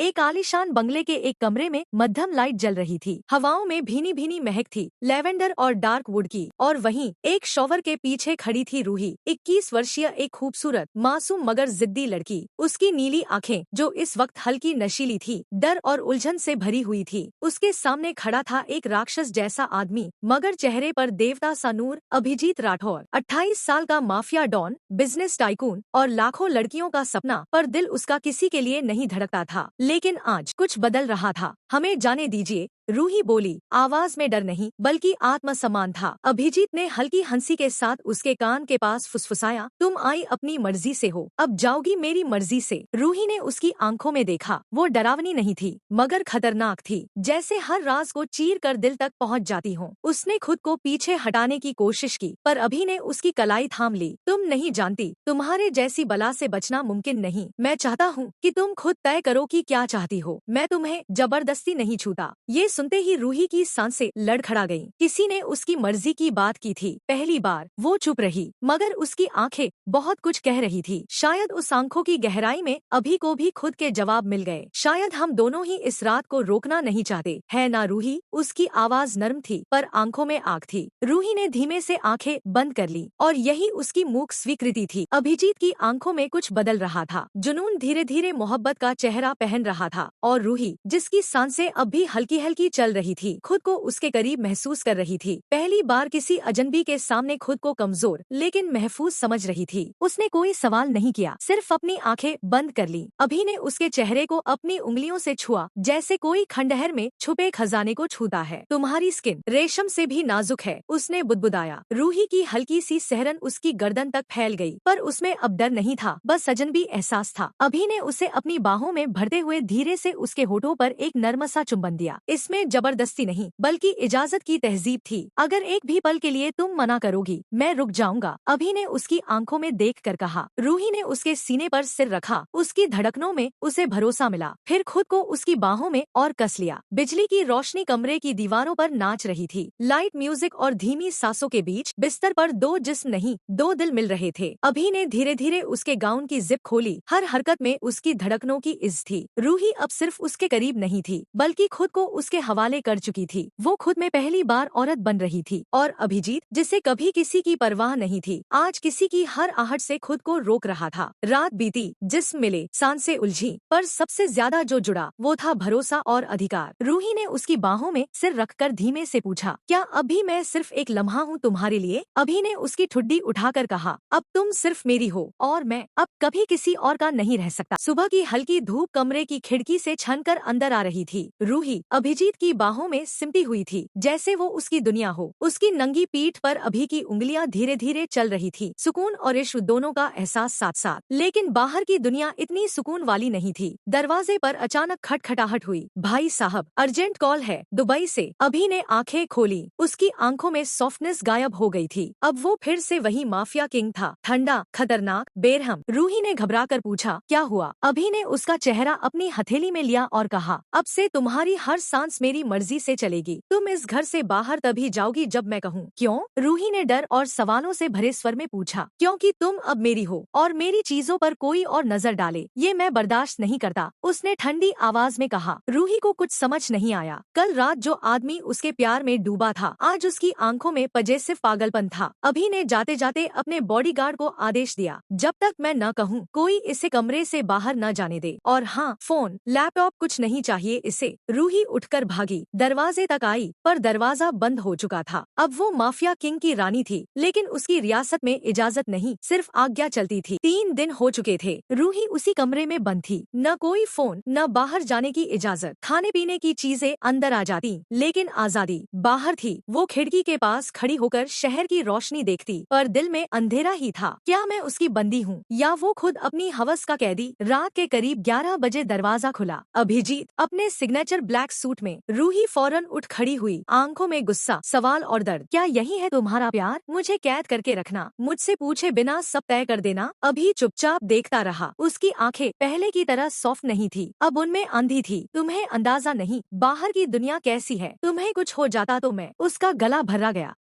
एक आलीशान बंगले के एक कमरे में मध्यम लाइट जल रही थी। हवाओं में भीनी भीनी महक थी, लेवेंडर और डार्क वुड की। और वहीं एक शॉवर के पीछे खड़ी थी रूही, 21 वर्षीय, एक खूबसूरत, मासूम मगर जिद्दी लड़की। उसकी नीली आंखें, जो इस वक्त हल्की नशीली थी, डर और उलझन से भरी हुई थी। उसके सामने खड़ा था एक राक्षस जैसा आदमी, मगर चेहरे पर देवता सा नूर। अभिजीत राठौर, 28 साल का माफिया डॉन, बिजनेस टाइकून और लाखों लड़कियों का सपना, पर दिल उसका किसी के लिए नहीं धड़कता था। लेकिन आज कुछ बदल रहा था। हमें जाने दीजिए, रूही बोली, आवाज में डर नहीं बल्कि आत्मसम्मान था। अभिजीत ने हल्की हंसी के साथ उसके कान के पास फुसफुसाया, तुम आई अपनी मर्जी से हो, अब जाओगी मेरी मर्जी से। रूही ने उसकी आंखों में देखा। वो डरावनी नहीं थी, मगर खतरनाक थी, जैसे हर राज को चीर कर दिल तक पहुंच जाती हो। उसने खुद को पीछे हटाने की कोशिश की, पर अभी ने उसकी कलाई थाम ली। तुम नहीं जानती, तुम्हारे जैसी बला से बचना मुमकिन नहीं। मैं चाहता हूँ कि तुम खुद तय करो कि क्या चाहती हो। मैं तुम्हें जबरदस्ती नहीं छूता। ये सुनते ही रूही की सांसें लड़खड़ा गईं। किसी ने उसकी मर्जी की बात की थी। पहली बार वो चुप रही, मगर उसकी आंखें बहुत कुछ कह रही थी। शायद उस आंखों की गहराई में अभी को भी खुद के जवाब मिल गए। शायद हम दोनों ही इस रात को रोकना नहीं चाहते, है ना रूही? उसकी आवाज नर्म थी, पर आंखों में आग थी। रूही ने धीमे से आंखें बंद कर ली, और यही उसकी मूक स्वीकृति थी। अभिजीत की आंखों में कुछ बदल रहा था। जुनून धीरे धीरे मोहब्बत का चेहरा पहन रहा था, और रूही, जिसकी सांसें अब भी हल्की हल्की चल रही थी, खुद को उसके करीब महसूस कर रही थी। पहली बार किसी अजनबी के सामने खुद को कमजोर लेकिन महफूज समझ रही थी। उसने कोई सवाल नहीं किया, सिर्फ अपनी आंखें बंद कर ली। अभी ने उसके चेहरे को अपनी उंगलियों से छुआ, जैसे कोई खंडहर में छुपे खजाने को छूता है। तुम्हारी स्किन रेशम से भी नाजुक है, उसने बुदबुदाया। रूही की हल्की सी सहरन उसकी गर्दन तक फैल गई, पर उसमें अब डर नहीं था, बस अजनबी एहसास था। अभी ने उसे अपनी बाहों में भरते हुए धीरे से उसके होठों पर एक नर्म सा चुंबन दिया। इसमें जबरदस्ती नहीं बल्कि इजाजत की तहजीब थी। अगर एक भी पल के लिए तुम मना करोगी, मैं रुक जाऊंगा, अभी ने उसकी आंखों में देखकर कहा। रूही ने उसके सीने पर सिर रखा, उसकी धड़कनों में उसे भरोसा मिला। फिर खुद को उसकी बाहों में और कस लिया। बिजली की रोशनी कमरे की दीवारों पर नाच रही थी। लाइट म्यूजिक और धीमी सांसों के बीच बिस्तर पर दो जिस्म नहीं, दो दिल मिल रहे थे। अभी ने धीरे धीरे उसके गाउन की जिप खोली। हर हरकत में उसकी धड़कनों की इज़्ज़त थी। रूही अब सिर्फ उसके करीब नहीं थी, बल्कि खुद को उसके हवाले कर चुकी थी। वो खुद में पहली बार औरत बन रही थी, और अभिजीत, जिसे कभी किसी की परवाह नहीं थी, आज किसी की हर आहट से खुद को रोक रहा था। रात बीती, जिस्म मिले, सांसें उलझी, पर सबसे ज्यादा जो जुड़ा वो था भरोसा और अधिकार। रूही ने उसकी बाहों में सिर रखकर धीमे से पूछा, क्या अभी मैं सिर्फ एक लम्हा हूँ तुम्हारे लिए? अभी ने उसकी ठुड्डी उठाकर कहा, अब तुम सिर्फ मेरी हो, और मैं अब कभी किसी और का नहीं रह सकता। सुबह की हल्की धूप कमरे की खिड़की से छनकर अंदर आ रही थी। रूही अभिजीत की बाहों में सिमटी हुई थी, जैसे वो उसकी दुनिया हो। उसकी नंगी पीठ पर अभी की उंगलियां धीरे धीरे चल रही थी। सुकून और इश्क दोनों का एहसास साथ साथ। लेकिन बाहर की दुनिया इतनी सुकून वाली नहीं थी। दरवाजे पर अचानक खटखटाहट हुई। भाई साहब, अर्जेंट कॉल है, दुबई से। अभी ने आंखें खोली, उसकी आंखों में सॉफ्टनेस गायब हो गई थी। अब वो फिर से वही माफिया किंग था, ठंडा, खतरनाक, बेरहम। रूही ने घबराकर पूछा, क्या हुआ? अभी ने उसका चेहरा अपनी हथेली में लिया और कहा, अब से तुम्हारी हर सांस मेरी मर्जी से चलेगी। तुम इस घर से बाहर तभी जाओगी जब मैं कहूँ। क्यों? रूही ने डर और सवालों से भरे स्वर में पूछा। क्योंकि तुम अब मेरी हो, और मेरी चीजों पर कोई और नजर डाले ये मैं बर्दाश्त नहीं करता, उसने ठंडी आवाज में कहा। रूही को कुछ समझ नहीं आया। कल रात जो आदमी उसके प्यार में डूबा था, आज उसकी आंखों में पजेसिव पागलपन था। अभी ने जाते जाते अपने बॉडीगार्ड को आदेश दिया, जब तक मैं न कहूँ कोई इसे कमरे से बाहर न जाने दे। और हाँ, फोन, लैपटॉप कुछ नहीं चाहिए इसे। रूही उठकर भागी, दरवाजे तक आई, पर दरवाजा बंद हो चुका था। अब वो माफिया किंग की रानी थी, लेकिन उसकी रियासत में इजाजत नहीं, सिर्फ आज्ञा चलती थी। 3 दिन हो चुके थे। रूही उसी कमरे में बंद थी। न कोई फोन, न बाहर जाने की इजाजत। खाने पीने की चीजें अंदर आ जाती, लेकिन आजादी बाहर थी। वो खिड़की के पास खड़ी होकर शहर की रोशनी देखती, पर दिल में अंधेरा ही था। क्या मैं उसकी बंदी हूँ, या वो खुद अपनी हवस का कैदी? रात के करीब 11 बजे दरवाजा खुला। अभिजीत अपने सिग्नेचर ब्लैक सूट में रूही फौरन उठ खड़ी हुई, आंखों में गुस्सा, सवाल और दर्द। क्या यही है तुम्हारा प्यार? मुझे कैद करके रखना, मुझसे पूछे बिना सब तय कर देना। अभी चुपचाप देखता रहा। उसकी आंखें पहले की तरह सॉफ्ट नहीं थी, अब उनमें अंधी थी। तुम्हें अंदाजा नहीं बाहर की दुनिया कैसी है। तुम्हें कुछ हो जाता तो मैं। उसका गला भरा गया।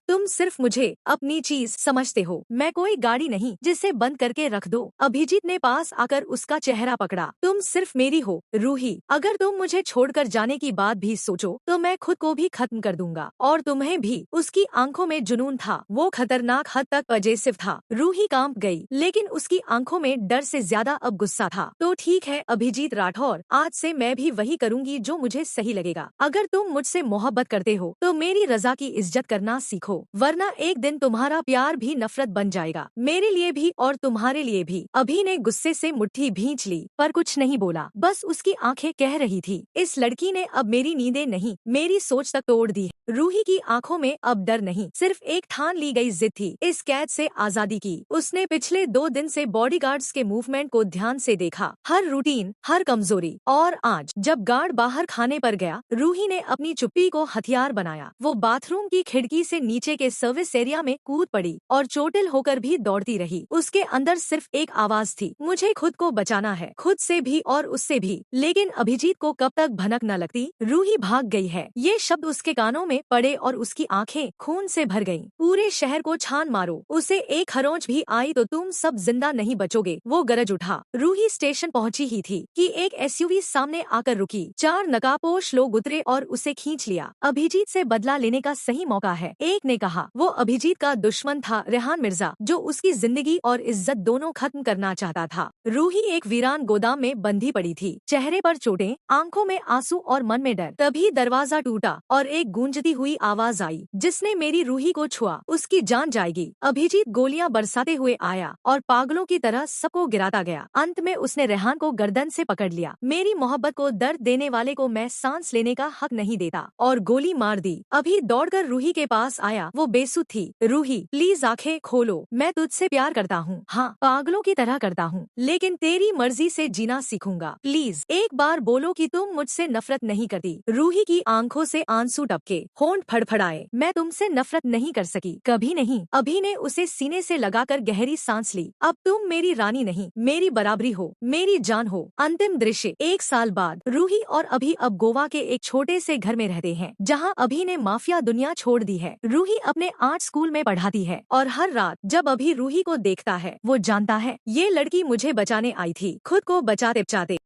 तुम सिर्फ मुझे अपनी चीज समझते हो। मैं कोई गाड़ी नहीं जिसे बंद करके रख दो। अभिजीत ने पास आकर उसका चेहरा पकड़ा। तुम सिर्फ मेरी हो रूही। अगर तुम मुझे छोड़कर जाने की बात भी सोचो तो मैं खुद को भी खत्म कर दूंगा और तुम्हें भी। उसकी आंखों में जुनून था, वो खतरनाक हद तक अजेसिव था। रूही कांप गई, लेकिन उसकी आंखों में डर से ज्यादा अब गुस्सा था। तो ठीक है अभिजीत राठौर, आज से मैं भी वही करूंगी जो मुझे सही लगेगा। अगर तुम मुझसे मोहब्बत करते हो तो मेरी रजा की इज्जत करना सीखो, वरना एक दिन तुम्हारा प्यार भी नफरत बन जाएगा, मेरे लिए भी और तुम्हारे लिए भी। अभी ने गुस्से से मुट्ठी भींच ली पर कुछ नहीं बोला, बस उसकी आंखें कह रही थी, इस लड़की ने अब मेरी नींदें नहीं, मेरी सोच तक तोड़ दी है। रूही की आंखों में अब डर नहीं, सिर्फ एक ठान ली गई जिद थी, इस कैद से आजादी की। उसने पिछले 2 दिन से बॉडीगार्ड्स के मूवमेंट को ध्यान से देखा, हर रूटीन, हर कमजोरी। और आज जब गार्ड बाहर खाने पर गया, रूही ने अपनी चुप्पी को हथियार बनाया। वो बाथरूम की खिड़की से नीचे के सर्विस एरिया में कूद पड़ी और चोटिल होकर भी दौड़ती रही। उसके अंदर सिर्फ एक आवाज थी, मुझे खुद को बचाना है, खुद से भी और उससे भी। लेकिन अभिजीत को कब तक भनक न लगती, रूही भाग गई है, ये शब्द उसके कानों में पड़े और उसकी आंखें खून से भर गईं। पूरे शहर को छान मारो, उसे एक खरोंच भी आई तो तुम सब जिंदा नहीं बचोगे, वो गरज उठा। रूही स्टेशन पहुंची ही थी कि एक एसयूवी सामने आकर रुकी। 4 नकाबपोश लोग उतरे और उसे खींच लिया। अभिजीत से बदला लेने का सही मौका है, एक ने कहा। वो अभिजीत का दुश्मन था रेहान मिर्जा, जो उसकी जिंदगी और इज्जत दोनों खत्म करना चाहता था। रूही एक वीरान गोदाम में बंधी पड़ी थी, चेहरे पर चोटें, आंखों में आंसू और मन में डर। तभी दरवाजा टूटा और एक गूंजती हुई आवाज आई, जिसने मेरी रूही को छुआ उसकी जान जाएगी। अभिजीत गोलियां बरसाते हुए आया और पागलों की तरह सबको गिराता गया। अंत में उसने रेहान को गर्दन से पकड़ लिया। मेरी मोहब्बत को दर्द देने वाले को मैं सांस लेने का हक नहीं देता, और गोली मार दी। अभी दौड़कर रूही के पास आया, वो बेसुध थी। रूही प्लीज आंखें खोलो, मैं तुझसे प्यार करता हूँ, हाँ पागलों की तरह करता हूँ, लेकिन तेरी मर्जी से जीना सीखूंगा। प्लीज एक बार बोलो कि तुम मुझसे नफरत नहीं करती। रूही की आंखों से आंसू टपके, होंठ फड़फड़ाए। मैं तुमसे नफरत नहीं कर सकी, कभी नहीं। अभी ने उसे सीने से लगाकर गहरी सांस ली। अब तुम मेरी रानी नहीं, मेरी बराबरी हो, मेरी जान हो। अंतिम दृश्य 1 साल बाद। रूही और अभी अब गोवा के एक छोटे से घर में रहते हैं, जहाँ अभी ने माफिया दुनिया छोड़ दी है। रूही अपने आर्ट स्कूल में पढ़ाती है और हर रात जब अभी रूही को देखता है, वो जानता है ये लड़की मुझे बचाने आई थी, खुद को बचाते बचाते।